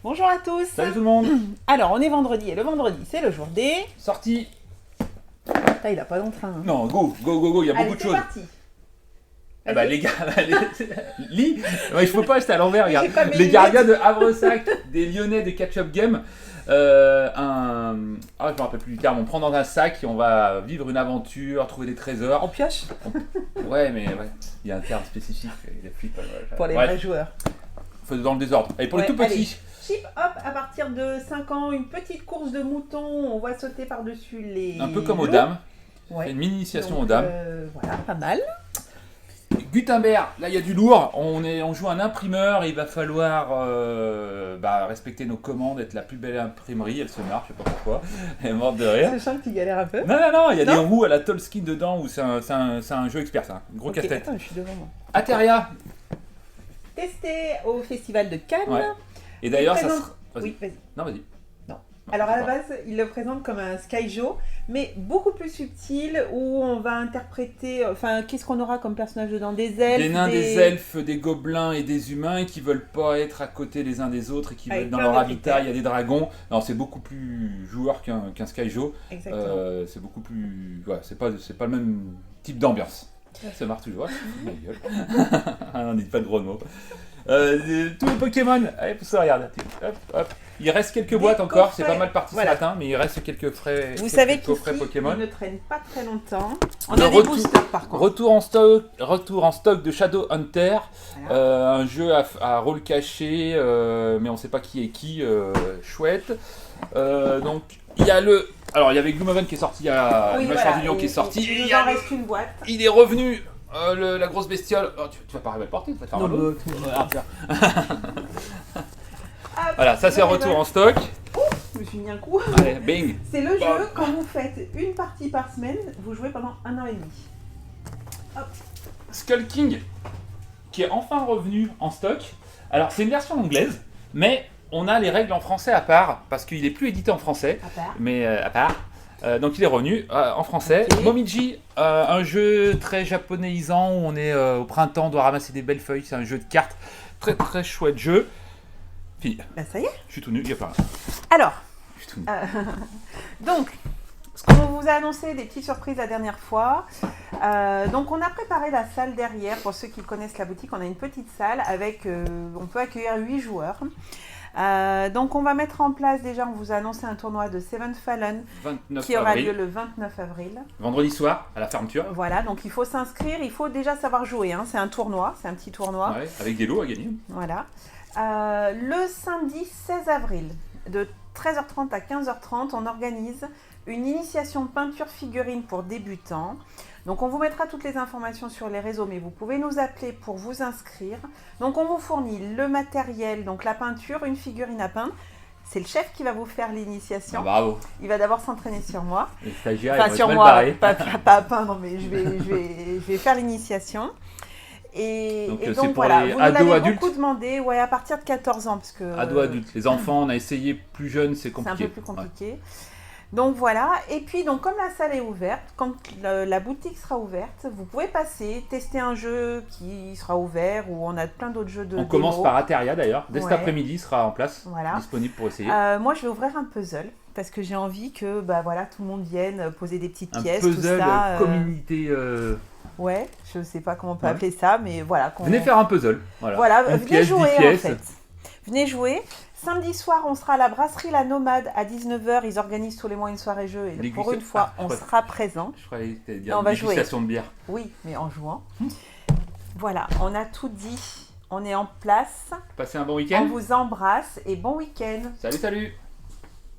Bonjour à tous. Salut tout le monde. Alors, on est vendredi et le vendredi, c'est le jour des... Sortie. Putain, il a pas d'entrain. Hein. Non, go, il y a beaucoup de choses. Allez, c'est parti. Ah bah les gars, lis. Ouais, je peux pas acheter à l'envers, regarde. Pas mes Les lunettes. gardiens de Havresac, des Lyonnais de Catch-Up Game. Je me rappelle plus du terme. On prend dans un sac et on va vivre une aventure, trouver des trésors. En pioche Ouais, mais ouais, il y a un terme spécifique. Il appuie pas. pour les Bref, vrais joueurs. faut dans le désordre. Et pour les Ouais, tout allez. petits. Chip, hop, à partir de 5 ans, une petite course de moutons. On va sauter par-dessus les... Un peu comme aux loups. dames. Ouais. C'est une mini-initiation Donc, aux dames. Voilà, pas mal. Gutenberg, là il y a du lourd, on joue un imprimeur et il va falloir respecter nos commandes, être la plus belle imprimerie, elle se marre, je sais pas pourquoi, elle est morte de rire. Je sens que tu galères un peu. Non, il y a Non des roues à la Tolkien dedans où c'est un jeu expert, ça, un gros Ok, casse-tête. attends, je suis devant moi. Ateria, Testé au festival de Cannes. ouais. Et d'ailleurs, Il ça présente- sera. Vas-y. Oui, vas-y. Non, vas-y. Non. Non, Alors je à sais la pas. base, il le présente comme un Skyjo, mais beaucoup plus subtil, où on va interpréter, enfin, qu'est-ce qu'on aura comme personnage dedans? Des elfes, Des nains, des elfes, des gobelins et des humains qui veulent pas être à côté les uns des autres et qui Avec veulent dans plein leur de habitat, critères. il y a des dragons. Non, c'est beaucoup plus joueur qu'un Skyjo. Exactement. C'est beaucoup plus. Ouais, c'est pas le même type d'ambiance. Ça marche toujours. Ma gueule. Ah, on dit pas de gros mots. Tous les Pokémon. Allez, pour ça, regarde. Hop, hop. Il reste quelques Des boîtes encore. C'est coffrets. pas mal parti Voilà. ce matin, mais il reste quelques frais. Vous quelques savez coffrets qu'ici, Pokémon. il ne traîne pas très longtemps. On Le a des retour- boosters par contre. Retour en stock de Shadow Hunter. Voilà. Un jeu à rôle caché, mais on sait pas qui est qui. Chouette. Donc, il y a le. Alors, il y avait Gloomhaven qui est sorti, il y a Oui, le voilà. Machin du Lion qui est sorti. Il Il nous y a en reste une boîte. Il est revenu, la grosse bestiole. Oh, tu vas pas arriver à le porter, tu vas te faire Non, mal au dos. mais- Ah, tiens. Hop, Voilà, ça c'est le retour level. en stock. Je me suis mis un coup. Allez, bing. C'est le Bon. jeu, quand vous faites une partie par semaine, vous jouez pendant 1 an et demi. Skull King, qui est enfin revenu en stock. Alors, c'est une version anglaise, mais on a les règles en français à part, parce qu'il est plus édité en français, À part. mais à part. Donc il est revenu en français. Ok. Momiji, un jeu très japonaisant où on est au printemps, on doit ramasser des belles feuilles. C'est un jeu de cartes, très très chouette jeu. Fini, Bah ça y est. je suis tout nu, il y a pas. Alors, Je suis tout nu. donc, ce qu'on vous a annoncé, des petites surprises la dernière fois. Donc, on a préparé la salle derrière. Pour ceux qui connaissent la boutique, on a une petite salle avec, on peut accueillir 8 joueurs. Donc, on va mettre en place déjà, on vous a annoncé un tournoi de Seven Fallen 29 qui aura avril, lieu le 29 avril. vendredi soir, à la fermeture. Voilà, donc il faut s'inscrire, il faut déjà savoir jouer. Hein. C'est un tournoi, c'est un petit tournoi. Ouais, avec des lots à gagner. Voilà. Le samedi 16 avril, de 13h30 à 15h30, on organise une initiation peinture figurine pour débutants. Donc on vous mettra toutes les informations sur les réseaux, mais vous pouvez nous appeler pour vous inscrire. Donc on vous fournit le matériel, donc la peinture, une figurine à peindre. C'est le chef qui va vous faire l'initiation. Ah, bravo. Il va d'abord s'entraîner sur moi. Les stagiaires, Enfin ils vont sur être mal moi, barrés. pas à peindre, mais je vais faire l'initiation. Et Donc, et c'est donc pour voilà, les vous nous ados, l'avez adultes beaucoup demandé, ouais, à partir de 14 ans, parce que Ados, adultes. Les enfants, on a essayé plus jeunes, c'est c'est un compliqué. peu plus compliqué. Donc voilà, et puis donc comme la salle est ouverte, quand la boutique sera ouverte, vous pouvez passer, tester un jeu qui sera ouvert, ou on a plein d'autres jeux de On commence démo. par Ateria d'ailleurs. Dès cet Ouais. après-midi, il sera en place, Voilà. disponible pour essayer. Moi je vais ouvrir un puzzle, parce que j'ai envie que bah, voilà, tout le monde vienne poser des petites Un pièces, puzzle, tout ça. communauté. Ouais, je sais pas comment on peut Ouais. appeler ça, mais voilà. qu'on- Venez faire un puzzle. Voilà, Une venez pièce, 10 jouer en pièces. fait. Venez jouer. Samedi soir, on sera à la brasserie La Nomade à 19h. Ils organisent tous les mois une soirée jeu et pour une fois, Ah, on je sera présent. Je croyais que t'allais dire Non, on une va jouer. dégustation de bière. Oui, mais en jouant. Voilà, on a tout dit. On est en place. Passez un bon On week-end. vous embrasse et bon week-end. Salut, salut.